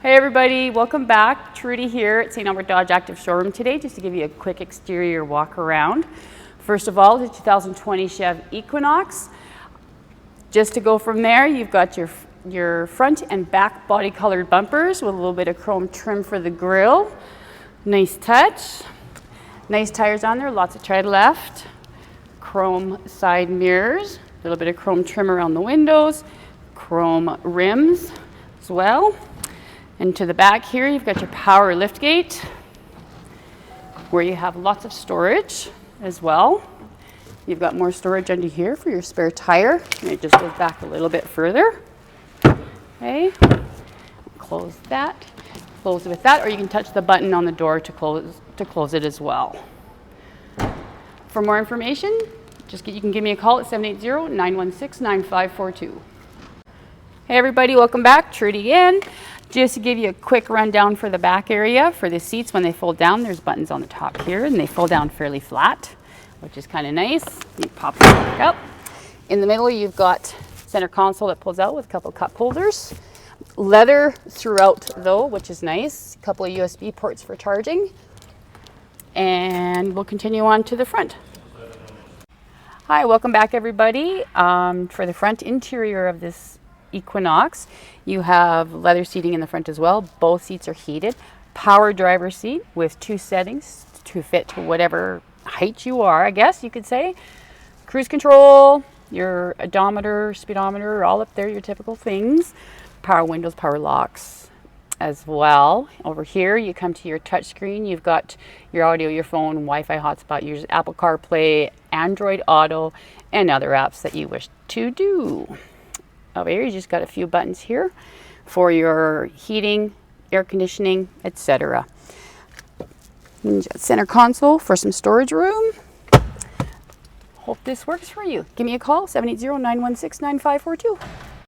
Hey everybody, welcome back. Trudy here at St.Albert Dodge Active Showroom today, just to give you a quick exterior walk around. First of all, the 2020 Chevy Equinox. Just to go from there, you've got your front and back body colored bumpers with a little bit of chrome trim for the grille. Nice touch. Nice tires on there, lots of tread left. Chrome side mirrors, a little bit of chrome trim around the windows, chrome rims as well. And to the back here, you've got your power lift gate where you have lots of storage as well. You've got more storage under here for your spare tire. And it just goes back a little bit further. Okay, close that. Close it with that, or you can touch the button on the door to close it as well. For more information, you can give me a call at 780-916-9542. Hey everybody, welcome back. Trudy again. Just to give you a quick rundown for the back area. For the seats, when they fold down, there's buttons on the top here, and they fold down fairly flat, which is kind of nice. You pop it back up. In the middle, you've got center console that pulls out with a couple cup holders. Leather throughout though, which is nice. A couple of USB ports for charging. And we'll continue on to the front. Hi, welcome back everybody. For the front interior of this Equinox, you have leather seating in the front as well. Both seats are heated. Power driver seat with 2 settings to fit to whatever height you are, I guess you could say. Cruise control, your odometer, speedometer, all up there, your typical things. Power windows, power locks as well. Over here, you come to your touch screen. You've got your audio, your phone, Wi-Fi hotspot, your Apple CarPlay, Android Auto, and other apps that you wish to do. Over here, you just got a few buttons here for your heating, air conditioning, etc. Center console for some storage room. Hope this works for you. Give me a call, 780-916-9542.